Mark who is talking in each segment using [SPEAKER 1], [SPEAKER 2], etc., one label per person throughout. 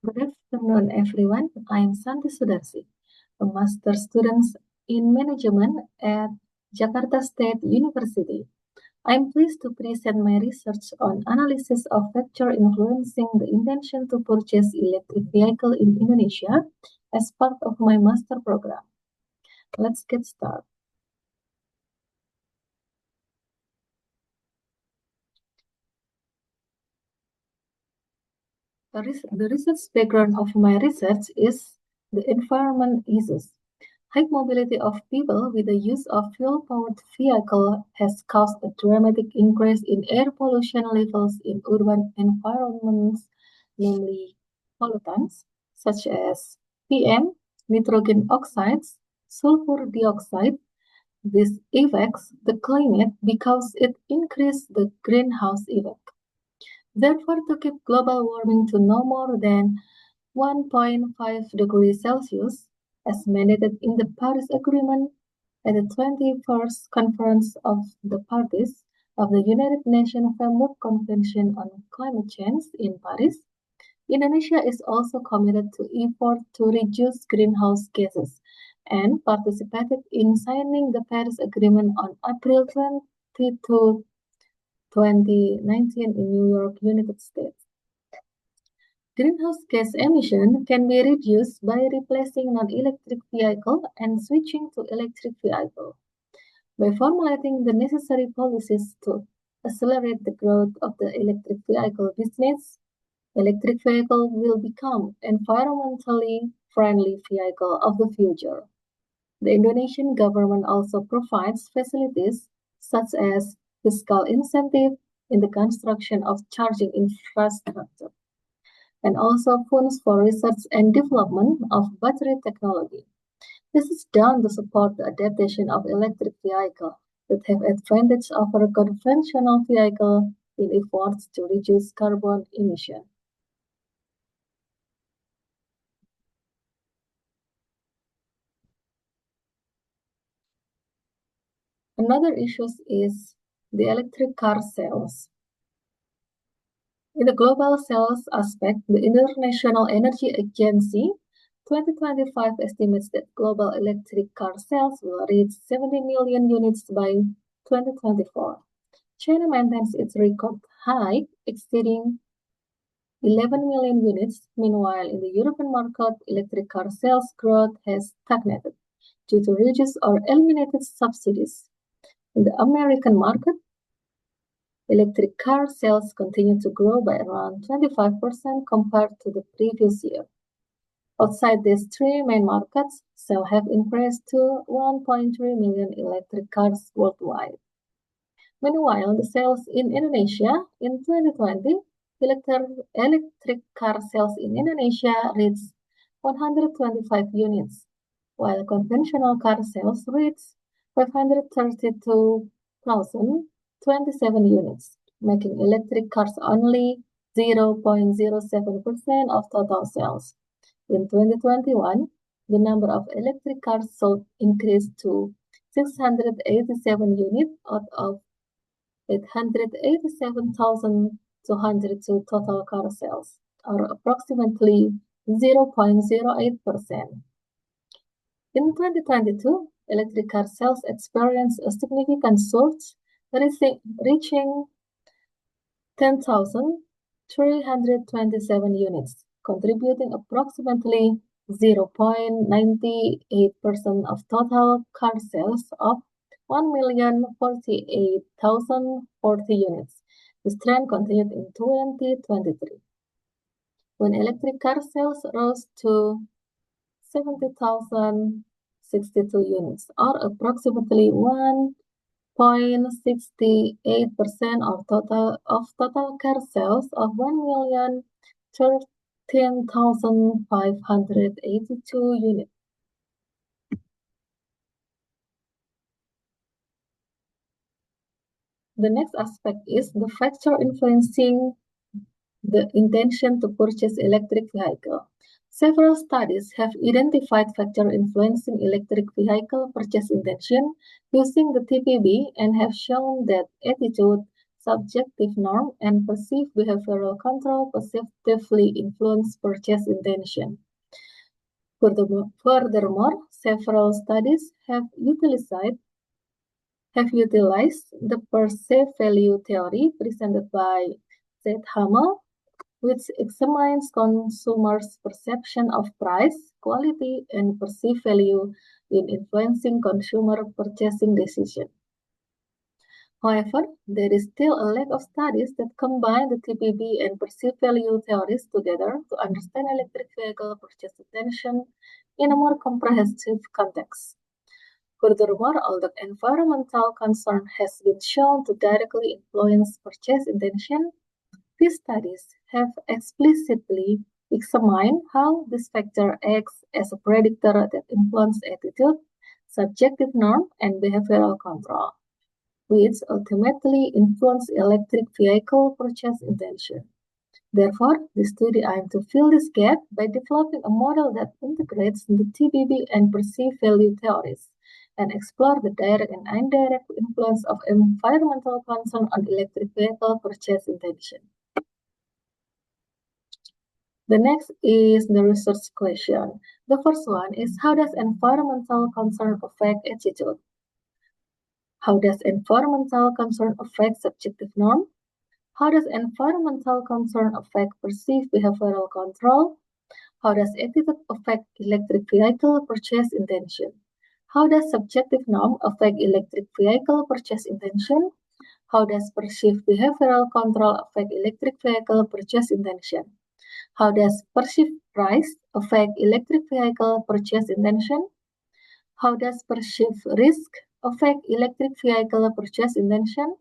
[SPEAKER 1] Good afternoon, everyone. I'm Santi Sudarsih, a master student in management at Jakarta State University. I'm pleased to present my research on analysis of factor influencing the intention to purchase electric vehicle in Indonesia as part of my master program. Let's get started. The research background of my research is the environment issues. High mobility of people with the use of fuel-powered vehicle has caused a dramatic increase in air pollution levels in urban environments, namely pollutants such as PM, nitrogen oxides, sulfur dioxide. This affects the climate because it increases the greenhouse effect. Therefore, to keep global warming to no more than 1.5 degrees Celsius, as mandated in the Paris Agreement at the 21st Conference of the Parties of the United Nations Framework Convention on Climate Change in Paris, Indonesia is also committed to effort to reduce greenhouse gases and participated in signing the Paris Agreement on April 22, 2019 in New York, United States. Greenhouse gas emission can be reduced by replacing non-electric vehicle and switching to electric vehicle. By formulating the necessary policies to accelerate the growth of the electric vehicle business, electric vehicle will become environmentally friendly vehicle of the future. The Indonesian government also provides facilities such as fiscal incentive in the construction of charging infrastructure, and also funds for research and development of battery technology. This is done to support the adaptation of electric vehicles that have advantage over conventional vehicles in efforts to reduce carbon emission. Another issue is the electric car sales. In the global sales aspect, the International Energy Agency 2025 estimates that global electric car sales will reach 70 million units by 2024. China maintains its record high, exceeding 11 million units. Meanwhile, in the European market, electric car sales growth has stagnated due to reduced or eliminated subsidies. In the American market, electric car sales continue to grow by around 25% compared to the previous year. Outside these three main markets, sales have increased to 1.3 million electric cars worldwide. Meanwhile, the sales in Indonesia in 2020, electric car sales in Indonesia reached 125 units, while conventional car sales reached 532,027 units, making electric cars only 0.07% of total sales. In 2021, the number of electric cars sold increased to 687 units out of 887,202 total car sales, or approximately 0.08%. In 2022, electric car sales experienced a significant surge, reaching 10,327 units, contributing approximately 0.98% of total car sales of 1,048,040 units. This trend continued in 2023, when electric car sales rose to 70,062 units, or approximately 1.68% of total car sales of 1,013,582 units. The next aspect is the factor influencing the intention to purchase electric vehicle. Several studies have identified factors influencing electric vehicle purchase intention using the TPB and have shown that attitude, subjective norm and perceived behavioral control positively influence purchase intention. Furthermore, several studies have utilized the perceived value theory presented by Z. Hamel, which examines consumers' perception of price, quality, and perceived value in influencing consumer purchasing decisions. However, there is still a lack of studies that combine the TPB and perceived value theories together to understand electric vehicle purchase intention in a more comprehensive context. Furthermore, although environmental concern has been shown to directly influence purchase intention, these studies have explicitly examined how this factor acts as a predictor that influences attitude, subjective norm, and behavioral control, which ultimately influence electric vehicle purchase intention. Therefore, the study aims to fill this gap by developing a model that integrates the TBB and perceived value theories and explore the direct and indirect influence of environmental concern on electric vehicle purchase intention. The next is the research question. The first one is, how does environmental concern affect attitude? How does environmental concern affect subjective norm? How does environmental concern affect perceived behavioral control? How does attitude affect electric vehicle purchase intention? How does subjective norm affect electric vehicle purchase intention? How does perceived behavioral control affect electric vehicle purchase intention? How does perceived price affect electric vehicle purchase intention? How does perceived risk affect electric vehicle purchase intention?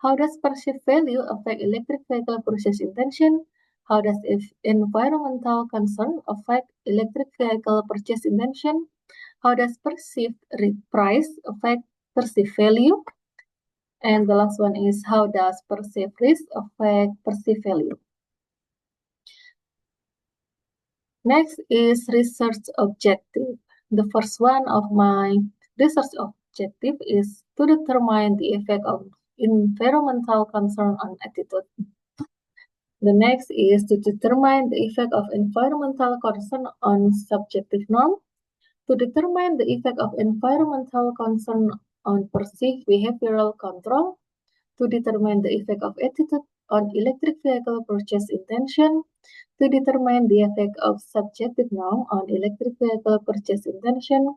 [SPEAKER 1] How does perceived value affect electric vehicle purchase intention? How does environmental concern affect electric vehicle purchase intention? How does perceived price affect perceived value? And the last one is, how does perceived risk affect perceived value? Next is research objective. The first one of my research objective is to determine the effect of environmental concern on attitude. The next is to determine the effect of environmental concern on subjective norm, to determine the effect of environmental concern on perceived behavioral control, to determine the effect of attitude on electric vehicle purchase intention, to determine the effect of subjective norm on electric vehicle purchase intention,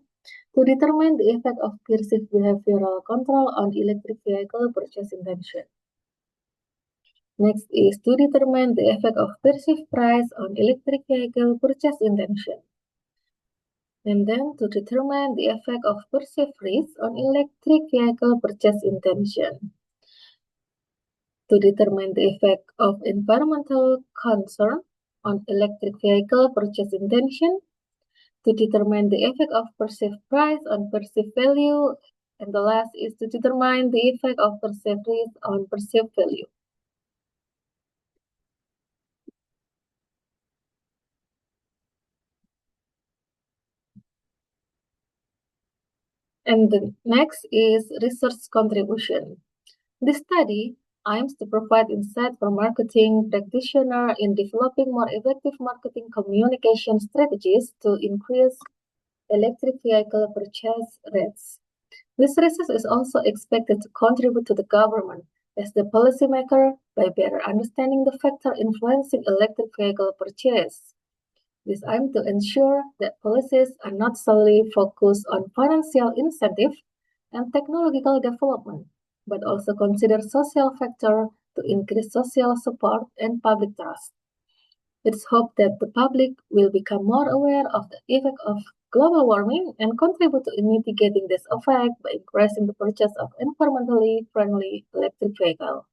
[SPEAKER 1] to determine the effect of perceived behavioral control on electric vehicle purchase intention. Next is to determine the effect of perceived price on electric vehicle purchase intention. And then to determine the effect of perceived risk on electric vehicle purchase intention. To determine the effect of environmental concern on electric vehicle purchase intention. To determine the effect of perceived price on perceived value. And the last is to determine the effect of perceived risk on perceived value. And the next is research contribution. This study aims to provide insight for marketing practitioners in developing more effective marketing communication strategies to increase electric vehicle purchase rates. This research is also expected to contribute to the government as the policymaker by better understanding the factor influencing electric vehicle purchase. This aims to ensure that policies are not solely focused on financial incentive and technological development, but also consider social factors to increase social support and public trust. It's hoped that the public will become more aware of the effect of global warming and contribute to mitigating this effect by increasing the purchase of environmentally friendly electric vehicles.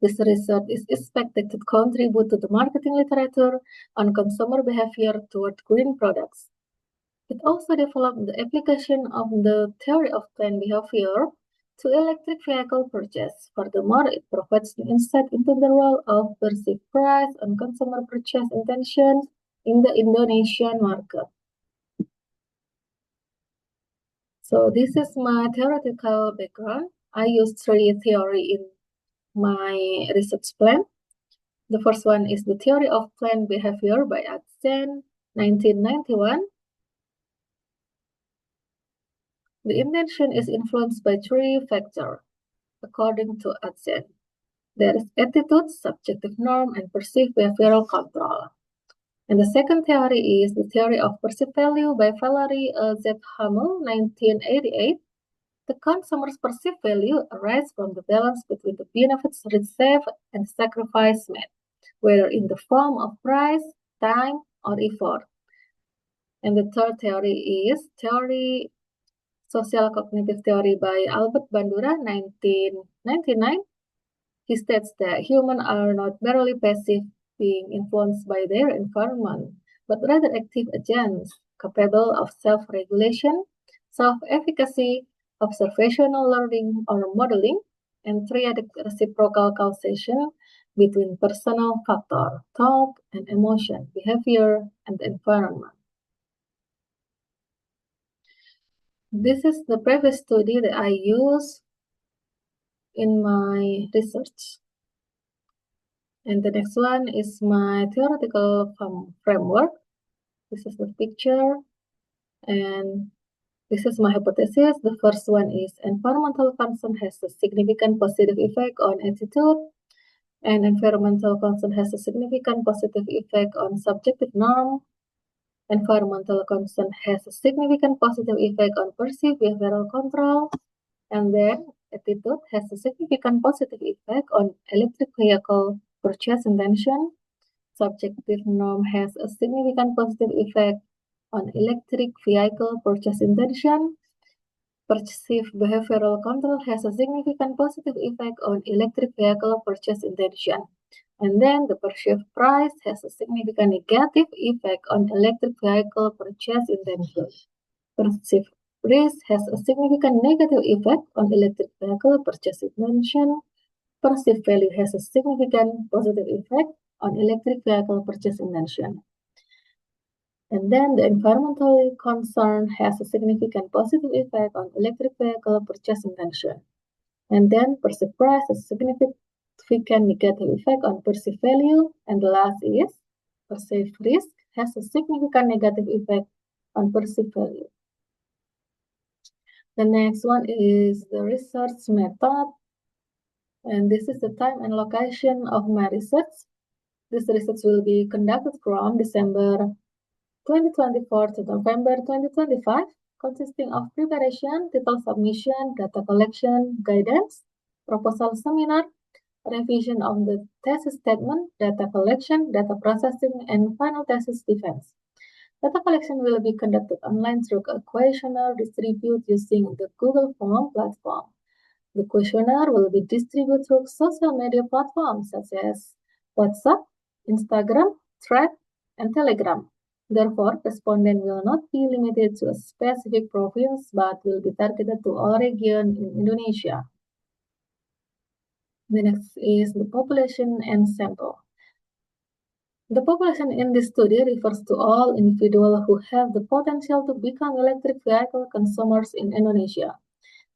[SPEAKER 1] This research is expected to contribute to the marketing literature on consumer behavior toward green products. It also developed the application of the theory of planned behavior to electric vehicle purchase. Furthermore, it provides new insight into the role of perceived price on consumer purchase intentions in the Indonesian market. So this is my theoretical background. I use three theory in my research plan. The first one is the theory of plant behavior by Adsen, 1991. The intention is influenced by three factors, according to Adsen. There is attitude, subjective norm, and perceived behavioral control. And the second theory is the theory of perceived value by Valery Z. Hamel, 1988. The consumer's perceived value arises from the balance between the benefits received and sacrifice made, whether in the form of price, time, or effort. And the third theory is theory social cognitive theory by Albert Bandura, 1999. He states that humans are not merely passive, being influenced by their environment, but rather active agents capable of self-regulation, self-efficacy, observational learning or modeling, and triadic reciprocal causation between personal factor, thought and emotion, behavior, and environment. This is the previous study that I use in my research. And the next one is my theoretical framework. This is the picture. And this is my hypothesis. The first one is environmental concern has a significant positive effect on attitude. And environmental concern has a significant positive effect on subjective norm. Environmental concern has a significant positive effect on perceived behavioral control. And then attitude has a significant positive effect on electric vehicle purchase intention. Subjective norm has a significant positive effect on electric vehicle purchase intention. Perceived behavioral control has a significant positive effect on electric vehicle purchase intention. And then the perceived price has a significant negative effect on electric vehicle purchase intention. Perceived risk has a significant negative effect on electric vehicle purchase intention. Perceived value has a significant positive effect on electric vehicle purchase intention. And then the environmental concern has a significant positive effect on electric vehicle purchase intention. And then perceived price has a significant negative effect on perceived value. And the last is perceived risk has a significant negative effect on perceived value. The next one is the research method. And this is the time and location of my research. This research will be conducted from December 2024 to November 2025, consisting of preparation, title submission, data collection, guidance, proposal seminar, revision of the thesis statement, data collection, data processing, and final thesis defense. Data collection will be conducted online through a questionnaire distributed using the Google Form platform. The questionnaire will be distributed through social media platforms such as WhatsApp, Instagram, Thread, and Telegram. Therefore, respondents will not be limited to a specific province, but will be targeted to all regions in Indonesia. The next is the population and sample. The population in this study refers to all individuals who have the potential to become electric vehicle consumers in Indonesia.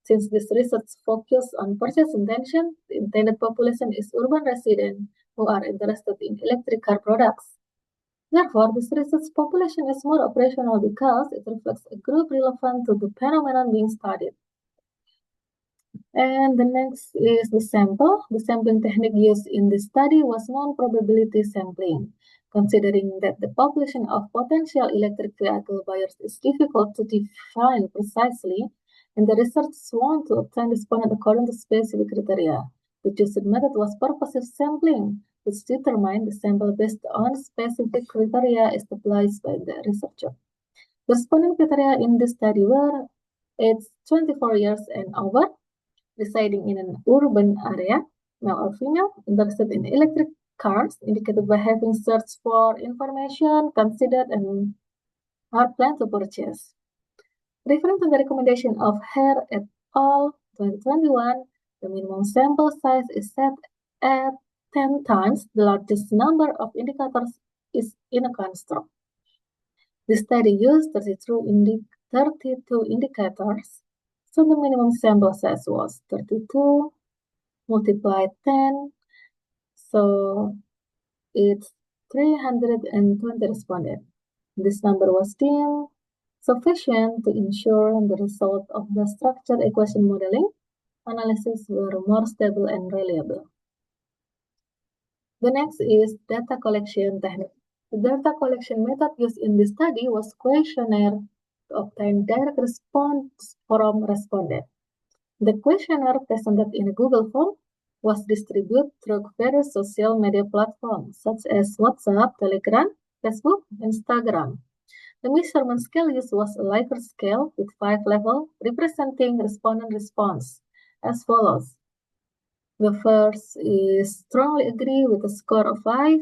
[SPEAKER 1] Since this research focuses on purchase intention, the intended population is urban residents who are interested in electric car products. Therefore, this research population is more operational because it reflects a group relevant to the phenomenon being studied. And the next is the sample. The sampling technique used in this study was non-probability sampling. Considering that the population of potential electric vehicle buyers is difficult to define precisely, and the researchers want to obtain respondents according to specific criteria. The chosen method was purposive sampling, which determined the sample based on specific criteria established by the researcher. The respondent criteria in this study were age 24 years and over, residing in an urban area, male or female, interested in electric cars, indicated by having searched for information, considered, and are planned to purchase. Referring to the recommendation of Hare et al. 2021, the minimum sample size is set at 10 times the largest number of indicators is in a construct. The study used 32 indicators, so the minimum sample size was 32. multiply 10, so it's 320 respondents. This number was deemed sufficient to ensure the result of the structured equation modeling analysis were more stable and reliable. The next is data collection technique. The data collection method used in this study was questionnaire to obtain direct response from respondents. The questionnaire presented in a Google form was distributed through various social media platforms such as WhatsApp, Telegram, Facebook, Instagram. The measurement scale used was a Likert scale with 5 levels representing respondent response as follows. The first is strongly agree with a score of 5,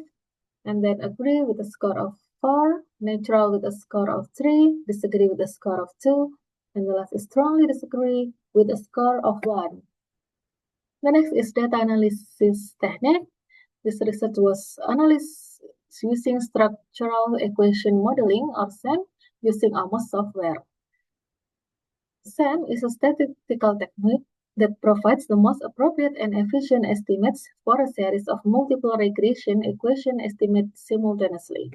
[SPEAKER 1] and then agree with a score of 4, neutral with a score of 3, disagree with a score of 2, and the last is strongly disagree with a score of 1. The next is data analysis technique. This research was analyzed using structural equation modeling or SEM using AMOS software. SEM is a statistical technique that provides the most appropriate and efficient estimates for a series of multiple regression equation estimates simultaneously.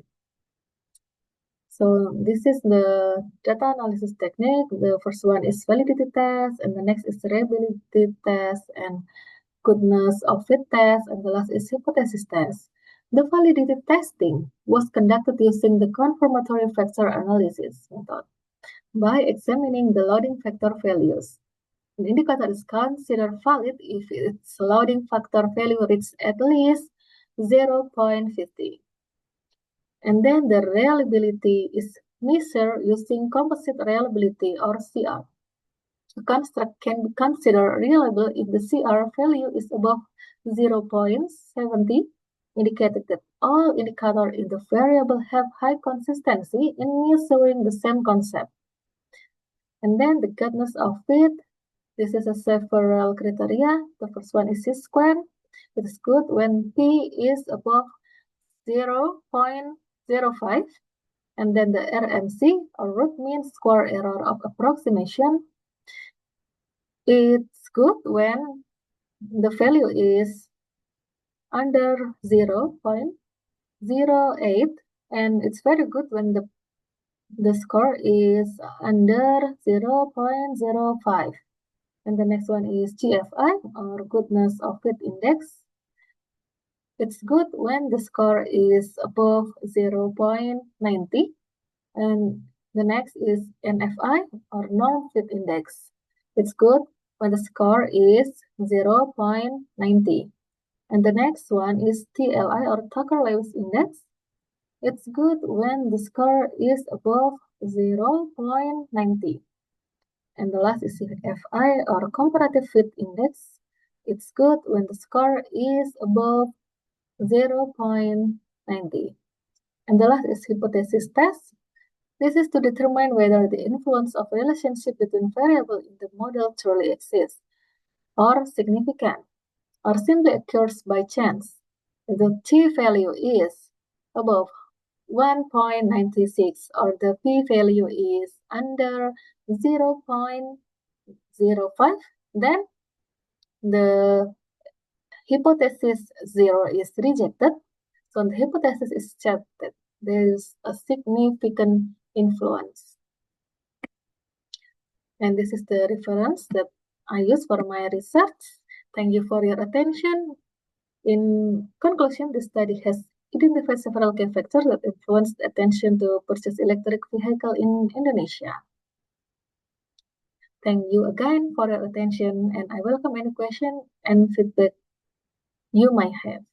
[SPEAKER 1] So this is the data analysis technique. The first one is validity test, and the next is reliability test, and goodness of fit test, and the last is hypothesis test. The validity testing was conducted using the confirmatory factor analysis method by examining the loading factor values. An indicator is considered valid if its loading factor value reaches at least 0.50. And then the reliability is measured using composite reliability or CR. A construct can be considered reliable if the CR value is above 0.70, indicating that all indicators in the variable have high consistency in measuring the same concept. And then the goodness of fit. This is a several criteria. The first one is C-square. It is good when P is above 0.05. And then the RMC, or root mean square error of approximation. It's good when the value is under 0.08, and it's very good when the score is under 0.05. And the next one is GFI, or goodness of fit index. It's good when the score is above 0.90. And the next is NFI, or norm fit index. It's good when the score is 0.90. And the next one is TLI, or Tucker-Lewis index. It's good when the score is above 0.90. And the last is FI, or comparative fit index. It's good when the score is above 0.90. And the last is hypothesis test. This is to determine whether the influence of relationship between variables in the model truly exists, or significant, or simply occurs by chance. The t-value is above 1.96, or the p-value is under 0.05, then the hypothesis 0 is rejected. So the hypothesis is checked that there is a significant influence. And this is the reference that I use for my research. Thank you for your attention. In conclusion, the study has identified several key factors that influence the attention to purchase electric vehicle in Indonesia. Thank you again for your attention, and I welcome any question and feedback you might have.